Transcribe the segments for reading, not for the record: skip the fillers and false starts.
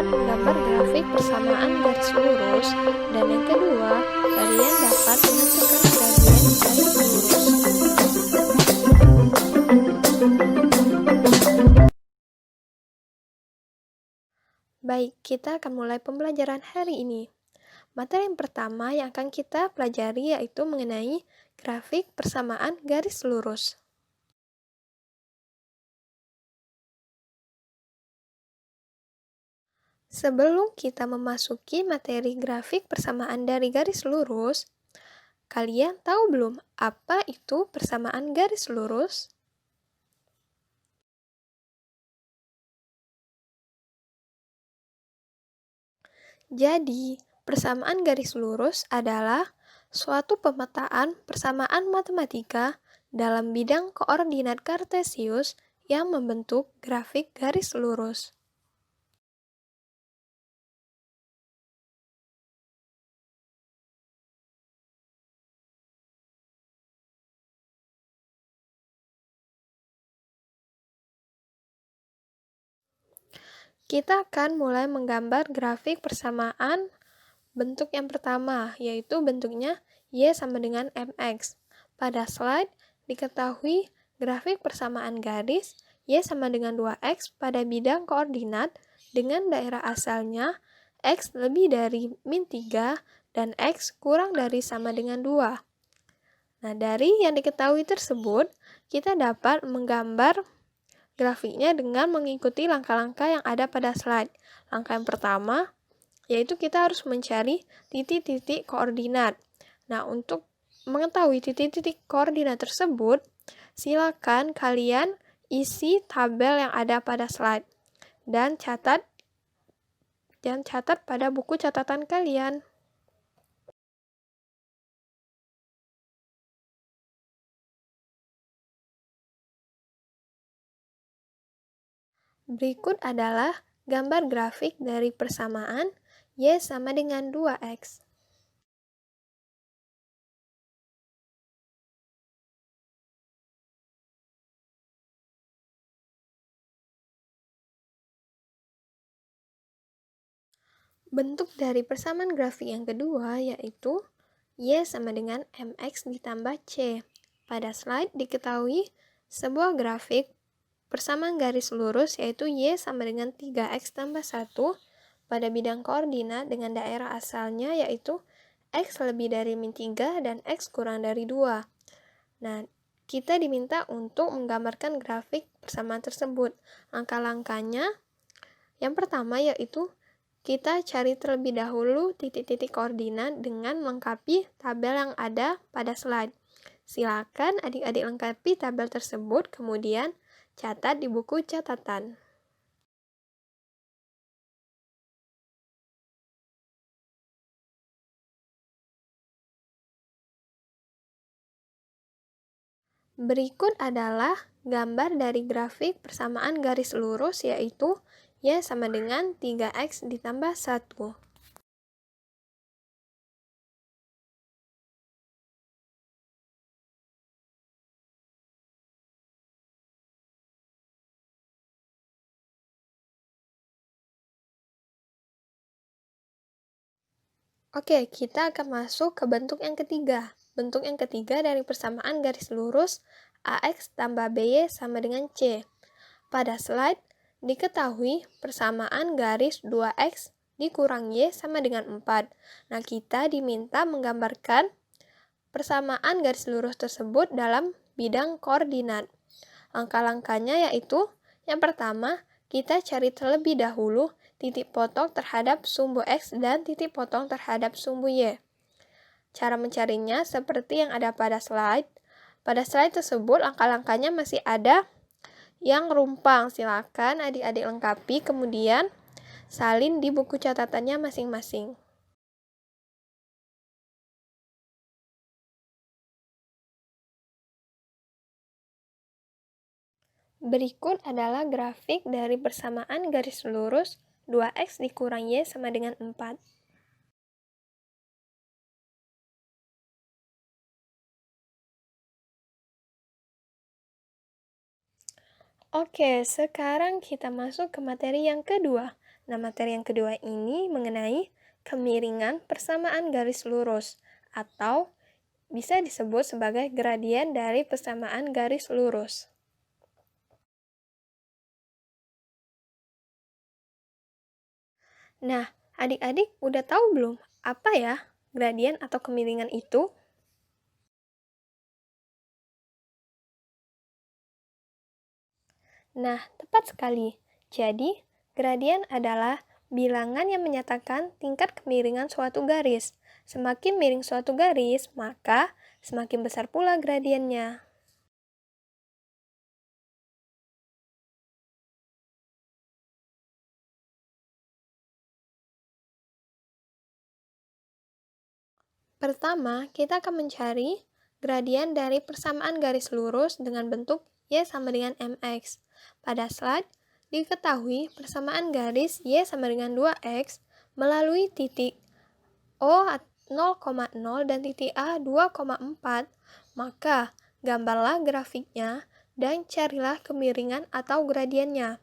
dapat menggambar grafik persamaan garis lurus, dan yang kedua, kalian dapat menentukan gradien garis lurus. Baik, kita akan mulai pembelajaran hari ini. Materi yang pertama yang akan kita pelajari yaitu mengenai grafik persamaan garis lurus. Sebelum kita memasuki materi grafik persamaan dari garis lurus, kalian tahu belum apa itu persamaan garis lurus? Jadi, persamaan garis lurus adalah suatu pemetaan persamaan matematika dalam bidang koordinat kartesius yang membentuk grafik garis lurus. Kita akan mulai menggambar grafik persamaan bentuk yang pertama, yaitu bentuknya Y sama dengan MX. Pada slide, diketahui grafik persamaan garis Y sama dengan 2X pada bidang koordinat dengan daerah asalnya X lebih dari min 3 dan X kurang dari sama dengan 2. Nah, dari yang diketahui tersebut, kita dapat menggambar grafiknya dengan mengikuti langkah-langkah yang ada pada slide. Langkah yang pertama, yaitu kita harus mencari titik-titik koordinat. Nah, untuk mengetahui titik-titik koordinat tersebut, silakan kalian isi tabel yang ada pada slide dan catat pada buku catatan kalian. Berikut adalah gambar grafik dari persamaan Y sama dengan 2X. Bentuk dari persamaan grafik yang kedua yaitu Y sama dengan MX ditambah C. Pada slide diketahui sebuah grafik persamaan garis lurus yaitu Y sama dengan 3X tambah 1 pada bidang koordinat dengan daerah asalnya yaitu X lebih dari min 3 dan X kurang dari 2. Nah, kita diminta untuk menggambarkan grafik persamaan tersebut. Langkah-langkahnya, yang pertama yaitu kita cari terlebih dahulu titik-titik koordinat dengan melengkapi tabel yang ada pada slide. Silakan adik-adik lengkapi tabel tersebut, kemudian catat di buku catatan. Berikut adalah gambar dari grafik persamaan garis lurus yaitu Y sama dengan 3X ditambah 1. Oke, kita akan masuk ke bentuk yang ketiga. Bentuk yang ketiga dari persamaan garis lurus AX tambah BY sama dengan C. Pada slide, diketahui persamaan garis 2X dikurang Y sama dengan 4. Nah, kita diminta menggambarkan persamaan garis lurus tersebut dalam bidang koordinat. Langkah-langkahnya yaitu, yang pertama, kita cari terlebih dahulu titik potong terhadap sumbu X dan titik potong terhadap sumbu Y. Cara mencarinya seperti yang ada pada slide. Pada slide tersebut, langkah-langkahnya masih ada yang rumpang. Silakan adik-adik lengkapi, kemudian salin di buku catatannya masing-masing. Berikut adalah grafik dari persamaan garis lurus 2X dikurang Y sama dengan 4. Oke, sekarang kita masuk ke materi yang kedua. Nah, materi yang kedua ini mengenai kemiringan persamaan garis lurus atau bisa disebut sebagai gradien dari persamaan garis lurus. Nah, adik-adik udah tahu belum apa ya gradien atau kemiringan itu? Nah, tepat sekali. Jadi, gradien adalah bilangan yang menyatakan tingkat kemiringan suatu garis. Semakin miring suatu garis, maka semakin besar pula gradiennya. Pertama, kita akan mencari gradien dari persamaan garis lurus dengan bentuk Y sama dengan MX. Pada slide, diketahui persamaan garis Y sama dengan 2X melalui titik O 0,0 dan titik A 2,4, maka gambarlah grafiknya dan carilah kemiringan atau gradiennya.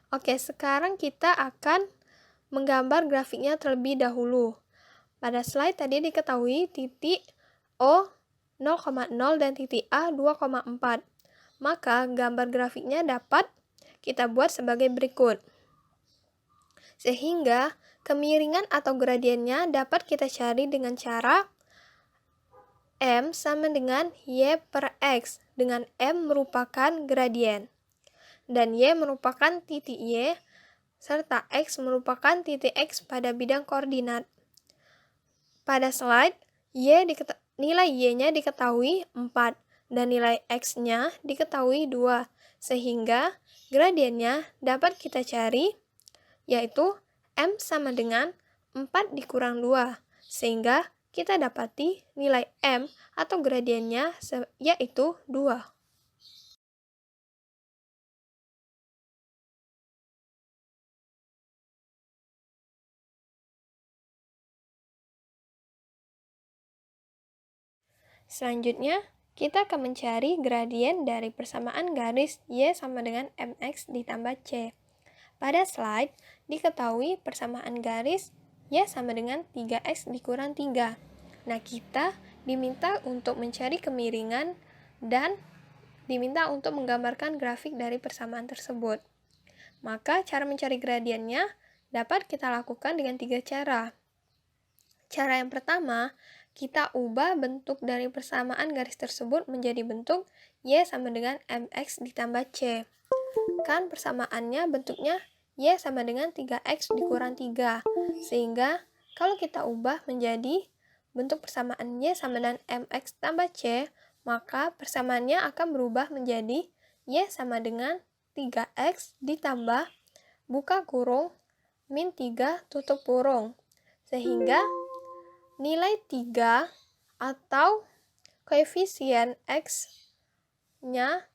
Oke, sekarang kita akan menggambar grafiknya terlebih dahulu. Pada slide tadi diketahui titik O 0,0 dan titik A 2,4. Maka gambar grafiknya dapat kita buat sebagai berikut. Sehingga kemiringan atau gradiennya dapat kita cari dengan cara M sama dengan Y per X, dengan M merupakan gradien. Dan Y merupakan titik Y, serta X merupakan titik X pada bidang koordinat. Pada slide, nilai Y-nya diketahui 4 dan nilai X-nya diketahui 2, sehingga gradiennya dapat kita cari, yaitu M sama dengan 4 dikurang 2, sehingga kita dapati nilai M atau gradiennya yaitu 2. Selanjutnya, kita akan mencari gradien dari persamaan garis Y sama dengan MX ditambah C. Pada slide, diketahui persamaan garis Y sama dengan 3X dikurang 3. Nah, kita diminta untuk mencari kemiringan dan diminta untuk menggambarkan grafik dari persamaan tersebut. Maka, cara mencari gradiennya dapat kita lakukan dengan 3 cara. Cara yang pertama, kita ubah bentuk dari persamaan garis tersebut menjadi bentuk Y sama dengan MX ditambah C. Kan persamaannya bentuknya Y sama dengan 3X dikurang 3. Sehingga kalau kita ubah menjadi bentuk persamaan Y sama dengan MX tambah C, maka persamaannya akan berubah menjadi Y sama dengan 3X ditambah buka kurung min 3 tutup kurung. Sehingga nilai 3 atau koefisien X-nya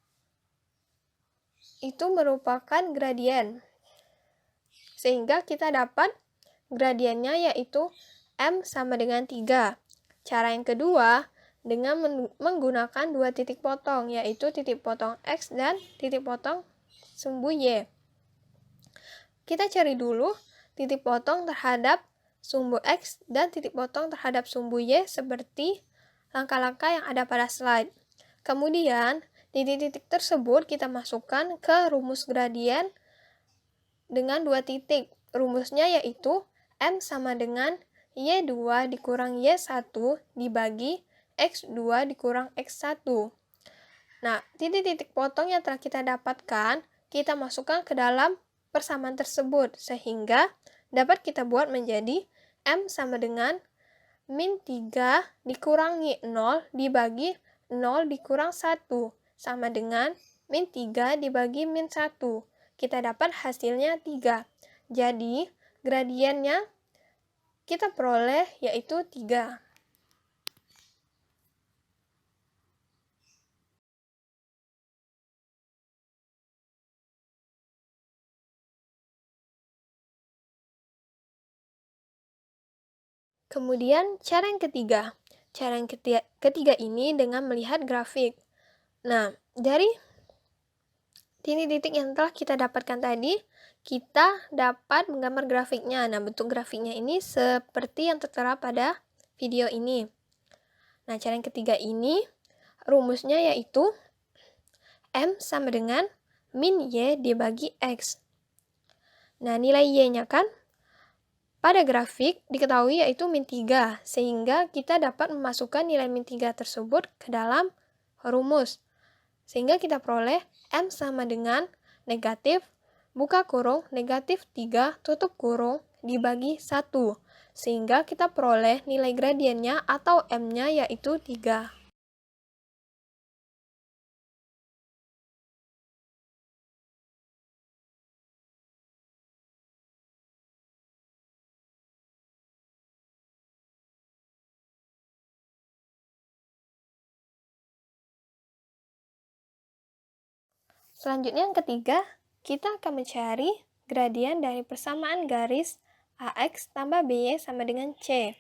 itu merupakan gradien. Sehingga kita dapat gradiennya yaitu M sama dengan 3. Cara yang kedua, dengan menggunakan dua titik potong, yaitu titik potong X dan titik potong sumbu Y. Kita cari dulu titik potong terhadap sumbu X dan titik potong terhadap sumbu Y seperti langkah-langkah yang ada pada slide. Kemudian, titik-titik tersebut kita masukkan ke rumus gradien dengan dua titik. Rumusnya yaitu M sama dengan Y2 dikurang Y1 dibagi X2 dikurang X1. Nah, titik-titik potong yang telah kita dapatkan, kita masukkan ke dalam persamaan tersebut, sehingga dapat kita buat menjadi M sama dengan min 3 dikurangi 0 dibagi 0 dikurang 1 sama dengan min 3 dibagi min 1. Kita dapat hasilnya 3. Jadi, gradiennya kita peroleh yaitu 3. Kemudian, cara yang ketiga. Cara yang ketiga ini dengan melihat grafik. Nah, dari Titik-titik yang telah kita dapatkan tadi, kita dapat menggambar grafiknya. Nah, bentuk grafiknya ini seperti yang tertera pada video ini. Nah, cara yang ketiga ini, rumusnya yaitu M sama dengan min Y dibagi X. Nah, nilai Y-nya kan pada grafik diketahui yaitu min 3, sehingga kita dapat memasukkan nilai min 3 tersebut ke dalam rumus. Sehingga kita peroleh M sama dengan negatif, buka kurung, negatif 3, tutup kurung, dibagi 1. Sehingga kita peroleh nilai gradiennya atau M-nya yaitu 3. Selanjutnya yang ketiga, kita akan mencari gradien dari persamaan garis AX tambah BY sama dengan C.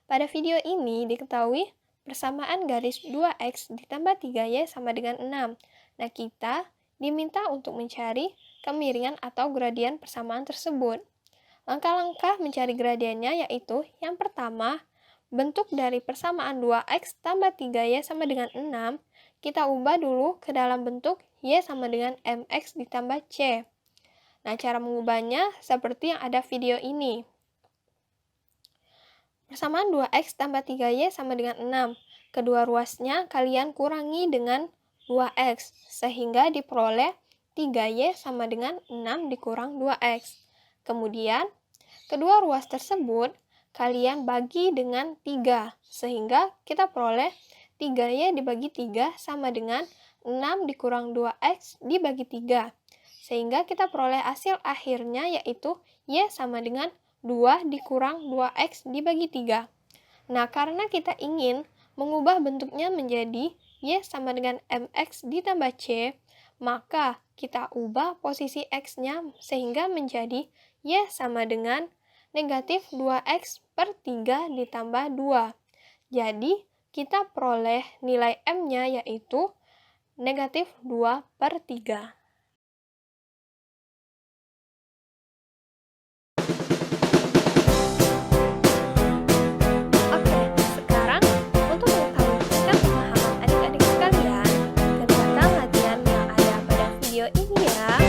Pada video ini diketahui persamaan garis 2X ditambah 3Y sama dengan 6. Nah, kita diminta untuk mencari kemiringan atau gradien persamaan tersebut. Langkah-langkah mencari gradiennya yaitu yang pertama, bentuk dari persamaan 2X tambah 3Y sama dengan 6, kita ubah dulu ke dalam bentuk Y sama dengan MX ditambah C. Nah, cara mengubahnya seperti yang ada video ini. Persamaan 2X tambah 3Y sama dengan 6. Kedua ruasnya kalian kurangi dengan 2X, sehingga diperoleh 3Y sama dengan 6 dikurang 2X. Kemudian, kedua ruas tersebut kalian bagi dengan 3, sehingga kita peroleh 3Y dibagi 3 sama dengan 6 dikurang 2X dibagi 3. Sehingga kita peroleh hasil akhirnya yaitu Y sama dengan 2 dikurang 2X dibagi 3. Nah, karena kita ingin mengubah bentuknya menjadi Y sama dengan MX ditambah C, maka kita ubah posisi X-nya sehingga menjadi Y sama dengan negatif 2X per 3 ditambah 2. Jadi, kita peroleh nilai M-nya yaitu negatif 2 per 3. Oke, sekarang untuk mengetahui tingkat pemahaman adik-adik sekalian, kerjakan latihan yang ada pada video ini ya.